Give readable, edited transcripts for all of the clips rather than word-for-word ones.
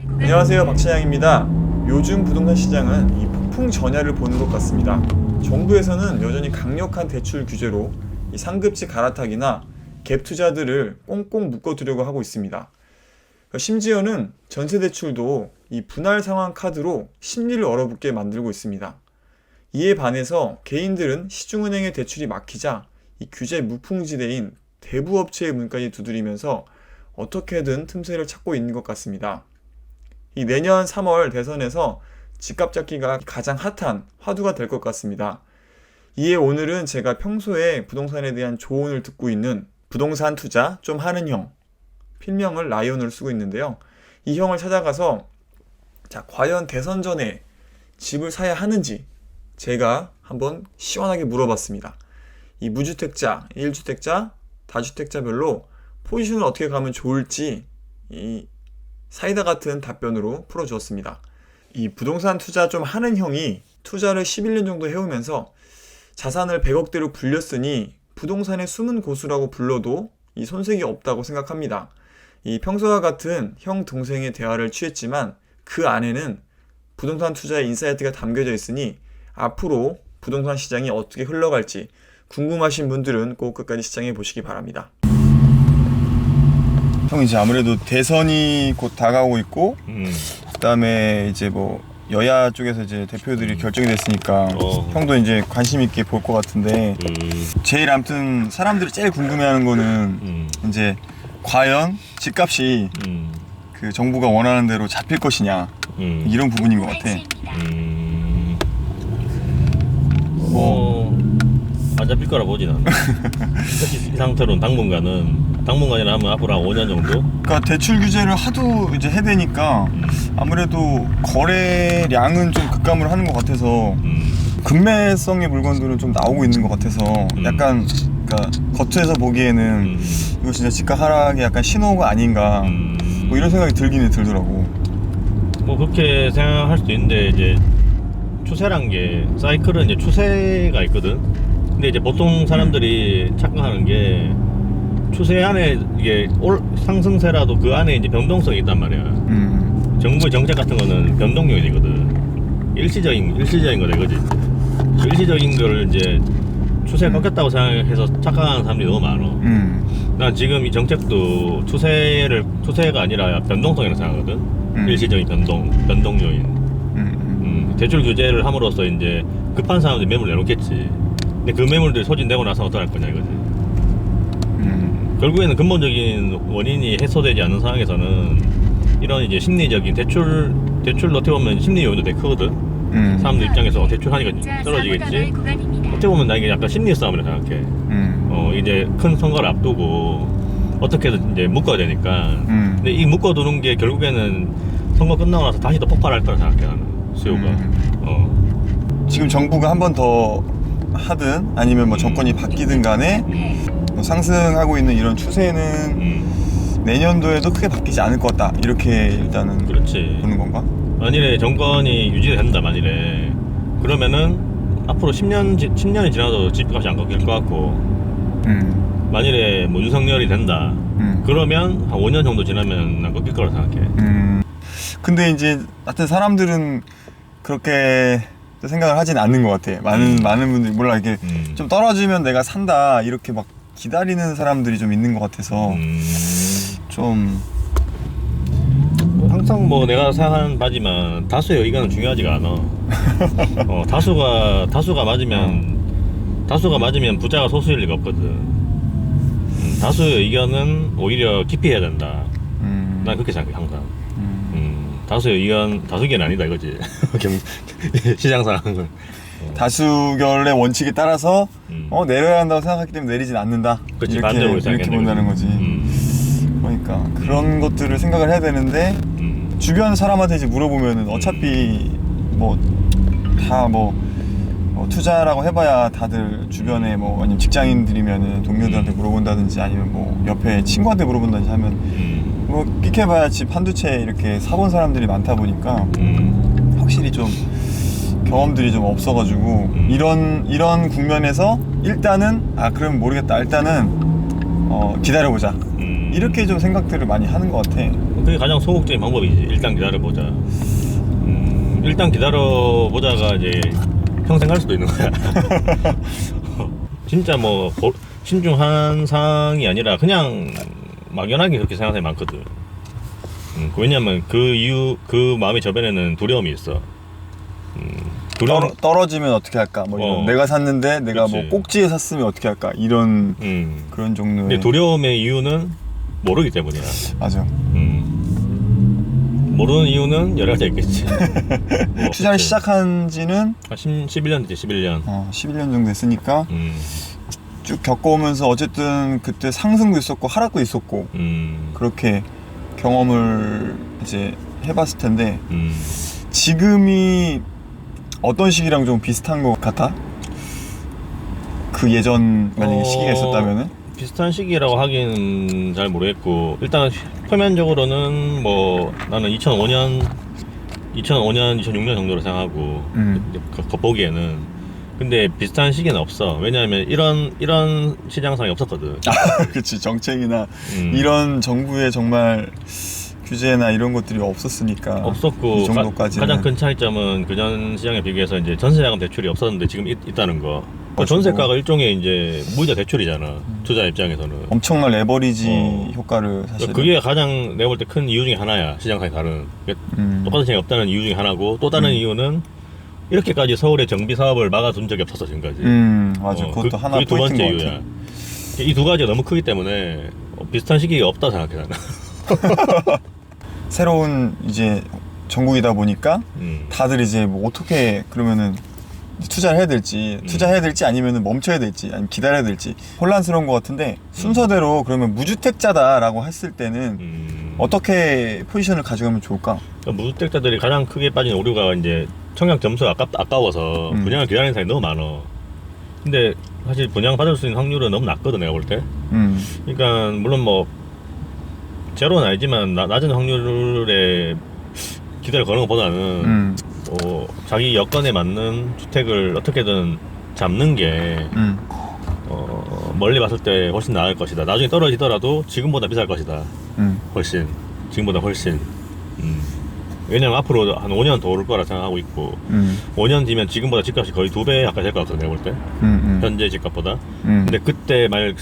안녕하세요, 박찬양입니다. 요즘 부동산 시장은 이 폭풍 전야를 보는 것 같습니다. 정부에서는 여전히 강력한 대출 규제로 이 상급지 갈아타기나 갭 투자들을 꽁꽁 묶어두려고 하고 있습니다. 심지어는 전세 대출도 이 분할 상환 카드로 심리를 얼어붙게 만들고 있습니다. 이에 반해서 개인들은 시중은행의 대출이 막히자 이 규제 무풍지대인 대부업체의 문까지 두드리면서 어떻게든 틈새를 찾고 있는 것 같습니다. 이 내년 3월 대선에서 집값 잡기가 가장 핫한 화두가 될 것 같습니다. 이에 오늘은 제가 평소에 부동산에 대한 조언을 듣고 있는 부동산 투자 좀 하는 형, 필명을 라이언으로 쓰고 있는데요. 이 형을 찾아가서 과연 대선 전에 집을 사야 하는지 제가 한번 시원하게 물어봤습니다. 이 무주택자, 1주택자, 다주택자별로 포지션을 어떻게 가면 좋을지 이 사이다 같은 답변으로 풀어주었습니다. 이 부동산 투자 좀 하는 형이 투자를 11년 정도 해오면서 자산을 100억대로 불렸으니 부동산의 숨은 고수라고 불러도 이 손색이 없다고 생각합니다. 이 평소와 같은 형 동생의 대화를 취했지만 그 안에는 부동산 투자의 인사이트가 담겨져 있으니 앞으로 부동산 시장이 어떻게 흘러갈지 궁금하신 분들은 꼭 끝까지 시청해 보시기 바랍니다. 형, 이제 아무래도 대선이 곧 다가오고 있고 그다음에 이제 뭐 여야 쪽에서 이제 대표들이 결정이 됐으니까 형도 이제 관심 있게 볼 것 같은데 제일 아무튼 사람들이 제일 궁금해하는 거는 이제 과연 집값이 그 정부가 원하는 대로 잡힐 것이냐 이런 부분인 것 같아. 안 잡힐 거라 보진 않아. 이 상태로는 당분간이라 하면 앞으로 한 5년 정도? 그러니까 대출 규제를 하도 이제 해대니까 아무래도 거래량은 좀 급감을 하는 것 같아서 금매성의 물건들은 좀 나오고 있는 것 같아서 약간 그러니까 겉에서 보기에는 이거 진짜 집값 하락의 약간 신호가 아닌가 뭐 이런 생각이 들기는 들더라고. 뭐 그렇게 생각할 수도 있는데 이제 추세란 게 사이클은 이제 추세가 있거든. 근데 이제 보통 사람들이 착각하는 게 추세 안에 이게 상승세라도 그 안에 이제 변동성이 있단 말이야. 정부의 정책 같은 거는 변동력이 되거든. 일시적인 거다 이거지. 일시적인 걸 이제 추세가 꺾였다고 생각해서 착각하는 사람들이 너무 많아. 난 지금 이 정책도 추세가 아니라 변동성이라고 생각하거든. 일시적인 변동 요인. 대출 규제를 함으로써 이제 급한 사람들이 매물 내놓겠지. 근데 그 매물들이 소진되고 나서 어떡할 거냐 이거지. 결국에는 근본적인 원인이 해소되지 않는 상황에서는 이런 이제 심리적인 대출로 어떻게 보면 심리 요인도 되게 크거든. 사람들 입장에서 대출하니까 떨어지겠지. 어떻게 보면 나 이게 약간 심리 싸움이라 생각해. 이제 큰 선거를 앞두고 어떻게든 이제 묶어야 되니까. 근데 이 묶어두는 게 결국에는 선거 끝나고 나서 다시 또 폭발할 거라 생각해 나는 수요가. 지금 정부가 한 번 더 하든 아니면 뭐 정권이 바뀌든 간에 뭐 상승하고 있는 이런 추세는 내년도에도 크게 바뀌지 않을 것 같다 이렇게 일단은 그렇지. 보는 건가? 만일에 정권이 유지된다 만일에 그러면은 앞으로 10년이 지나도 집값이 안 꺾일 것 같고 만일에 뭐 윤석열이 된다 그러면 한 5년 정도 지나면 안 꺾일 거라 생각해. 근데 이제 하여튼 사람들은 그렇게 생각을 하진 않는 것 같아. 많은 분들이 몰라 이렇게 좀 떨어지면 내가 산다 이렇게 막 기다리는 사람들이 좀 있는 것 같아서 좀 항상 뭐 내가 생각하는 바지만 다수의 의견은 중요하지가 않아. 다수가 맞으면 부자가 소수일 리가 없거든. 다수의 의견은 오히려 기피해야 된다. 난 그렇게 생각해 항상. 다수견 아니다 이거지. 시장 상황은 다수결의 원칙에 따라서 내려야 한다고 생각하기 때문에 내리진 않는다. 그치, 이렇게 본다는 거지. 그러니까 그런 것들을 생각을 해야 되는데 주변 사람한테 이제 물어보면은 어차피 뭐 다 투자라고 해봐야 다들 주변에 뭐 아니면 직장인들이면은 동료들한테 물어본다든지 아니면 뭐 옆에 친구한테 물어본다든지 하면 뭐 끽해봐야 집 한두 채 이렇게 사본 사람들이 많다 보니까 확실히 좀 경험들이 좀 없어가지고 이런 국면에서 일단은 그럼 모르겠다 일단은 기다려보자 이렇게 좀 생각들을 많이 하는 것 같아. 그게 가장 소극적인 방법이지. 일단 기다려보자. 일단 기다려보자가 이제 평생 갈 수도 있는 거야. 진짜 뭐 신중한 상이 아니라 그냥 막연하게 그렇게 생각하는 사람이 많거든. 왜냐면 그 마음의 저변에는 두려움이 있어. 떨어지면 어떻게 할까? 뭐 이런. 내가 샀는데 내가 그치. 뭐 꼭지에 샀으면 어떻게 할까? 이런 그런 종류의. 근데 두려움의 이유는 모르기 때문이야. 맞아. 모르는 이유는 여러 가지 있겠지. 뭐, 투자를 시작한 지는 11년 됐지. 11년. 11년 정도 됐으니까 쭉 겪어오면서 어쨌든 그때 상승도 있었고 하락도 있었고 그렇게 경험을 이제 해봤을 텐데 지금이 어떤 시기랑 좀 비슷한 것 같아? 그 예전 만약에 시기가 있었다면은? 비슷한 시기라고 하기는 잘 모르겠고 일단 표면적으로는 뭐 나는 2005년, 2006년 정도로 생각하고 겉보기에는 근데 비슷한 시기는 없어. 왜냐하면 이런 시장 상황이 없었거든. 그치, 정책이나 이런 정부의 정말 규제나 이런 것들이 없었으니까. 없었고 이 정도까지는. 가장 큰 차이점은 그전 시장에 비교해서 이제 전세자금 대출이 없었는데 지금 있다는 거. 전세가가 일종의 이제 무이자 대출이잖아. 투자 입장에서는 엄청난 레버리지 효과를 사실. 그게 가장 내가 볼 때 큰 이유 중에 하나야. 시장상이 다른 똑같은 시장이 없다는 이유 중에 하나고 또 다른 이유는 이렇게까지 서울의 정비 사업을 막아둔 적이 없었어 지금까지. 맞아. 그것도 하나 그게 두 번째 포인트인 것 이유야. 같아. 이 두 가지가 너무 크기 때문에 비슷한 시기가 없다고 생각해 나는. 새로운 이제 전국이다 보니까 다들 이제 뭐 어떻게 그러면은 투자를 해야 될지 투자해야 될지 아니면 멈춰야 될지 아니면 기다려야 될지 혼란스러운 것 같은데 순서대로 그러면 무주택자다라고 했을 때는 어떻게 포지션을 가져가면 좋을까? 그러니까 무주택자들이 가장 크게 빠진 오류가 이제 청약 점수가 아까워서 분양을 기다리는 사람이 너무 많아. 근데 사실 분양 받을 수 있는 확률은 너무 낮거든 내가 볼 때. 그러니까 물론 뭐 제로는 아니지만 낮은 확률에 기대를 거는 것보다는 자기 여건에 맞는 주택을 어떻게든 잡는 게 멀리 봤을 때 훨씬 나을 것이다. 나중에 떨어지더라도 지금보다 비쌀 것이다. 훨씬 지금보다 훨씬. 왜냐면 앞으로 한 5년 더 오를 거라 생각하고 있고 5년 뒤면 지금보다 집값이 거의 2배 가까이 될 것 같거든 내가 볼 때. 현재 집값보다. 근데 그때 만약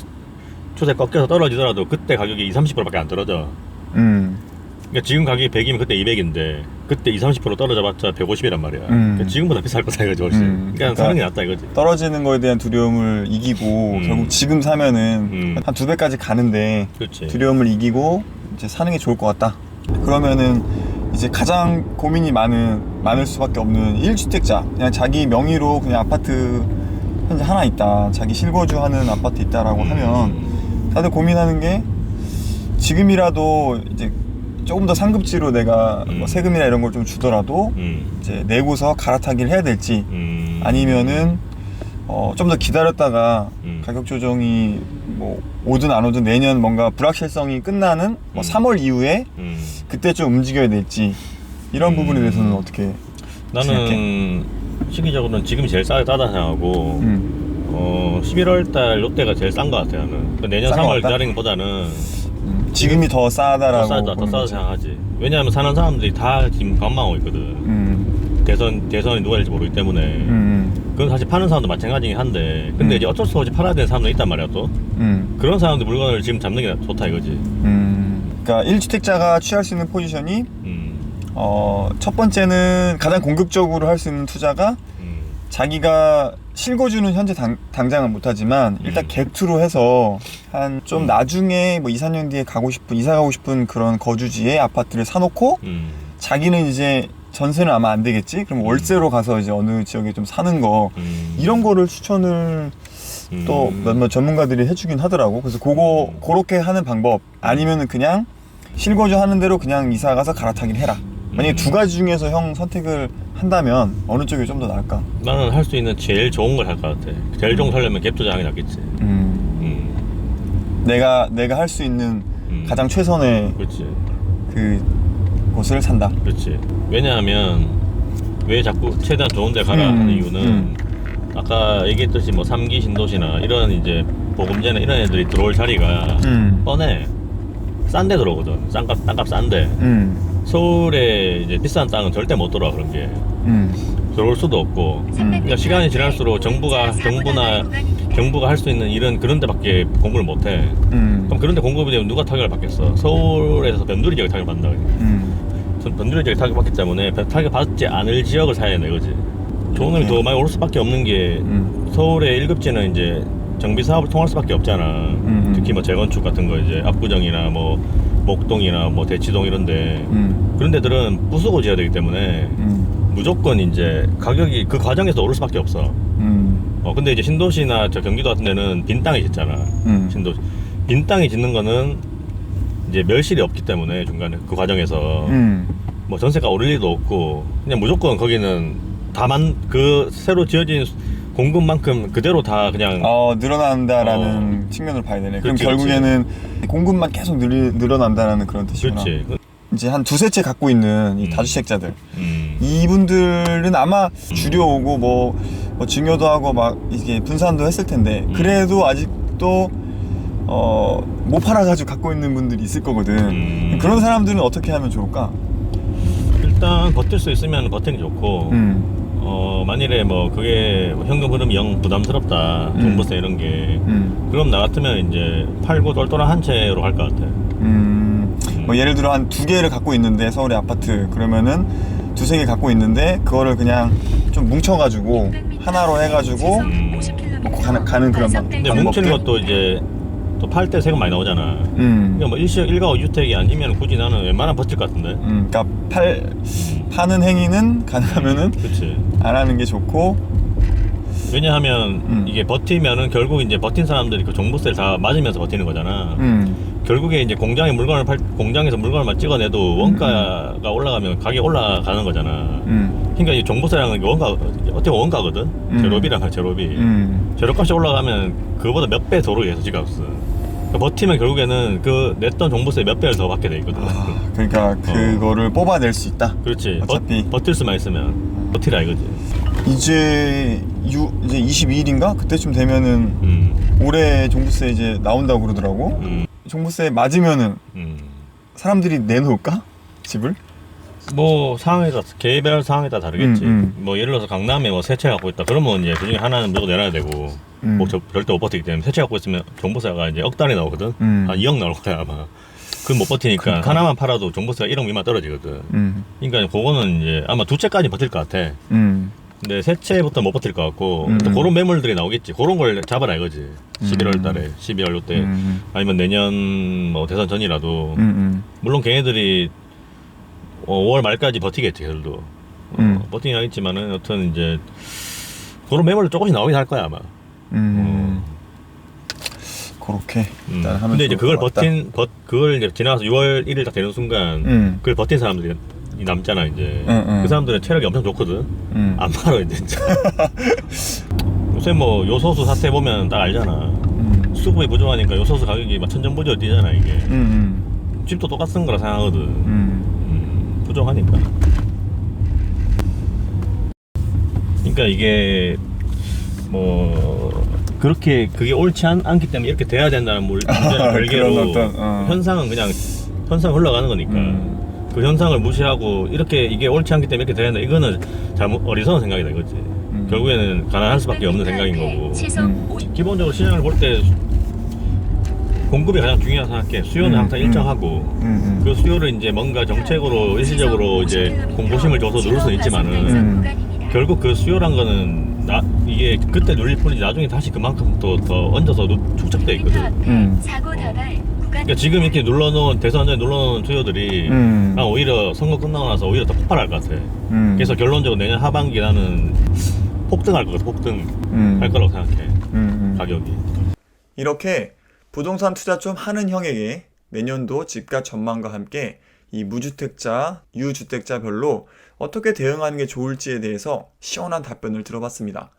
추세 꺾여서 떨어지더라도 그때 가격이 20-30%밖에 안 떨어져. 그러니까 지금 가격이 100이면 그때 200인데 그때 20-30% 떨어져봤자 150이란 말이야. 그러니까 지금보다 비쌀 거다 이거지 훨씬. 그러니까 사는 게 낫다 이거지. 떨어지는 거에 대한 두려움을 이기고 결국 지금 사면은 한 2배까지 가는데 그렇지. 두려움을 이기고 이제 사는 게 좋을 것 같다. 그러면은 이제 가장 고민이 많을 수밖에 없는 1주택자, 그냥 자기 명의로 그냥 아파트 현재 하나 있다, 자기 실거주하는 아파트 있다라고 하면 다들 고민하는 게 지금이라도 이제 조금 더 상급지로 내가 뭐 세금이나 이런 걸 좀 주더라도 이제 내고서 갈아타기를 해야 될지 아니면은 좀 더 기다렸다가 가격 조정이 뭐 오든 안 오든 내년 뭔가 불확실성이 끝나는 뭐 3월 이후에 그때 좀 움직여야 될지 이런 부분에 대해서는 어떻게 나는 생각해? 시기적으로는 지금이 제일 싸다 생각하고 11월달 롯데가 제일 싼 것 같아 나는. 내년 싼 3월 것 같다? 기다리는 것보다는 지금이 더 싸다라고 더 싸다 생각하지. 왜냐하면 사는 사람들이 다 지금 관망하고 있거든. 대선이 누가 될지 모르기 때문에. 그건 사실 파는 사람도 마찬가지긴 한데 근데 이제 어쩔 수 없이 팔아야 되는 사람도 있단 말이야 또. 그런 사람들 물건을 지금 잡는 게 좋다 이거지. 그러니까 1주택자가 취할 수 있는 포지션이 첫 번째는 가장 공격적으로 할 수 있는 투자가 자기가 실거주는 현재 당장은 못하지만 일단 갭투로 해서 한 좀 나중에 뭐 2-4년 뒤에 이사 가고 싶은 그런 거주지에 아파트를 사놓고 자기는 이제 전세는 아마 안 되겠지? 그럼 월세로 가서 이제 어느 지역에 좀 사는 거 이런 거를 추천을 또 몇몇 전문가들이 해주긴 하더라고. 그래서 그렇게 하는 방법 아니면은 그냥 실거주 하는 대로 그냥 이사 가서 갈아타긴 해라. 만약에 두 가지 중에서 형 선택을 한다면 어느 쪽이 좀 더 나을까? 나는 할 수 있는 제일 좋은 걸 할 것 같아. 제일 좋은 거 하려면 갭 투자하는 게 낫겠지. 내가 할 수 있는 가장 최선의 그렇지. 그 곳을 산다. 그렇지. 왜냐하면 왜 자꾸 최대한 좋은 데 가라 하는 이유는 아까 얘기했듯이 뭐 3기 신도시나 이런 이제 보금제나 이런 애들이 들어올 자리가 뻔해. 싼데 들어오거든. 땅값 싼데. 서울에 이제 비싼 땅은 절대 못 들어와, 그런 게. 들어올 수도 없고. 그러니까 시간이 지날수록 정부가 할 수 있는 일은 그런 데밖에 공급을 못 해. 그럼 그런 데 공급이 되면 누가 타격을 받겠어? 서울에서 변두리 지역이 타격을 받는다. 변두리 지역이 타격을 받기 때문에 타격을 받지 않을 지역을 사야 돼, 그지? 좋은 놈이 더 많이 오를 수밖에 없는 게 서울의 1급지는 이제 정비 사업을 통할 수밖에 없잖아. 특히 뭐 재건축 같은 거 이제 압구정이나 뭐 목동이나 뭐 대치동 이런데 그런 데들은 부수고 지어야 되기 때문에 무조건 이제 가격이 그 과정에서 오를 수밖에 없어. 근데 이제 신도시나 저 경기도 같은 데는 빈 땅이 짓잖아. 신도시 빈 땅이 짓는 거는 이제 멸실이 없기 때문에 중간에 그 과정에서 뭐 전세가 오를 일도 없고 그냥 무조건 거기는 그 새로 지어진 공급만큼 그대로 다 그냥 늘어난다라는 측면을 봐야 되네. 그렇지, 그럼 결국에는 공급만 계속 늘어난다라는 그런 뜻이구나. 그렇지. 이제 한 두세 채 갖고 있는 이 다주택자들 이분들은 아마 줄여오고 뭐 증여도 하고 막 이게 분산도 했을 텐데 그래도 아직도 못 팔아가지고 갖고 있는 분들이 있을 거거든. 그런 사람들은 어떻게 하면 좋을까? 일단 버틸 수 있으면 버티는 게 좋고 만일에 뭐 그게 현금 흐름이 영 부담스럽다 종부세 이런 게 그럼 나 같으면 이제 팔고 똘똘한 한 채로 갈 것 같아. 뭐 예를 들어 한 두 개를 갖고 있는데 서울의 아파트 그러면은 두세 개 갖고 있는데 그거를 그냥 좀 뭉쳐가지고 하나로 해가지고 먹고 가는 그런 근데 방법들. 뭉치는 것도 이제 또 팔 때 세금 많이 나오잖아. 그러니까 뭐 일가구 주택이 아니면 굳이 나는 웬만하면 버틸 것 같은데. 그러니까 파는 행위는 가능하면은 그렇지. 안 하는 게 좋고. 왜냐하면 이게 버티면은 결국 이제 버틴 사람들이 그 종부세를 다 맞으면서 버티는 거잖아. 결국에 이제 공장에서 물건을 찍어내도 원가가 올라가면 가격이 올라가는 거잖아. 그러니까 이 종부세라는 게 어떻게 원가거든. 제로비랑 제로비. 재료값이 올라가면 그거보다 몇 배 더 오르게 해서 지값은. 그러니까 버티면 결국에는 그 냈던 종부세 몇 배를 더 받게 돼 있거든. 그러니까 그거를 뽑아낼 수 있다. 그렇지. 어차피 버틸 수만 있으면 버티라 이거지. 이제 22일인가 그때쯤 되면은 올해 종부세 이제 나온다고 그러더라고. 종부세 맞으면은 사람들이 내놓을까? 집을? 뭐 개별 상황에 따라 다르겠지. 뭐 예를 들어서 강남에 뭐 세 채 갖고 있다. 그러면 이제 그중에 하나는 무조건 내놔야 되고. 뭐 절대 못 버티기 때문에 세 채 갖고 있으면 종부세가 이제 억 단위 나오거든. 한 2억 나올 거야 아마. 그건 못 버티니까 그러니까. 하나만 팔아도 종부세가 1억 미만 떨어지거든. 그러니까 그거는 이제 아마 두 채까지 버틸 것 같아. 근데 세 채부터 못 버틸 것 같고 또 그런 매물들이 나오겠지. 그런 걸 잡아라 이거지. 11월 달에 12월 요때 아니면 내년 뭐 대선 전이라도 물론 걔네들이 5월 말까지 버티겠지 걔들도. 버티긴 하겠지만은 여튼 이제 그런 매물도 조금씩 나오긴 할 거야 아마. 그렇게 일단 하면 근데 이제 좋을 그걸 것 같다. 그걸 이제 지나가서 6월 1일 딱 되는 순간 그걸 버틴 사람들이 남잖아 이제. 그 사람들은 체력이 엄청 좋거든. 안 팔아 이제 진짜. 요새 뭐 요소수 사태 보면 딱 알잖아. 수급이 부족하니까 요소수 가격이 막 천정부지로 뛰잖아 이게. 집도 똑같은 거라 생각하거든. 부족하니까. 그러니까 이게 뭐 그렇게 그게 옳지 않기 때문에 이렇게 돼야 된다는 문제는 별개로 현상은 그냥 현상 흘러가는 거니까 그 현상을 무시하고 이렇게 이게 옳지 않기 때문에 이렇게 돼야 된다 이거는 어리석은 생각이다 이거지. 결국에는 가난할 수밖에 없는 생각인 거고. 기본적으로 시장을 볼 때 공급이 가장 중요하다 생각해. 수요는 항상 일정하고 그 수요를 이제 뭔가 정책으로 일시적으로 이제 공포심을 줘서 누를 수는 있지만은 결국 그 수요란 거는 이게 그때 눌릴 뿐이지 나중에 다시 그만큼 더 얹어서 축적돼 있거든. 그러니까 지금 이렇게 대선 전에 눌러놓은 수요들이 난 오히려 선거 끝나고 나서 오히려 더 폭발할 것 같아. 그래서 결론적으로 내년 하반기 나는 폭등할 것 같아. 폭등할 거라고 생각해. 가격이. 이렇게 부동산 투자 좀 하는 형에게 내년도 집값 전망과 함께 이 무주택자, 유주택자별로 어떻게 대응하는 게 좋을지에 대해서 시원한 답변을 들어봤습니다.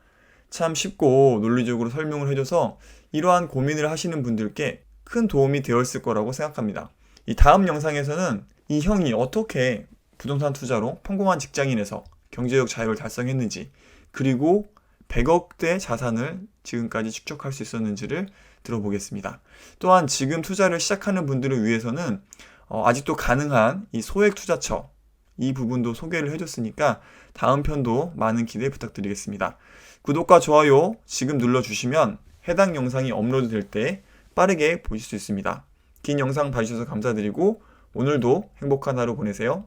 참 쉽고 논리적으로 설명을 해줘서 이러한 고민을 하시는 분들께 큰 도움이 되었을 거라고 생각합니다. 이 다음 영상에서는 이 형이 어떻게 부동산 투자로 평범한 직장인에서 경제적 자유를 달성했는지 그리고 100억대 자산을 지금까지 축적할 수 있었는지를 들어보겠습니다. 또한 지금 투자를 시작하는 분들을 위해서는 아직도 가능한 이 소액 투자처 이 부분도 소개를 해줬으니까 다음 편도 많은 기대 부탁드리겠습니다. 구독과 좋아요 지금 눌러주시면 해당 영상이 업로드 될 때 빠르게 보실 수 있습니다. 긴 영상 봐주셔서 감사드리고 오늘도 행복한 하루 보내세요.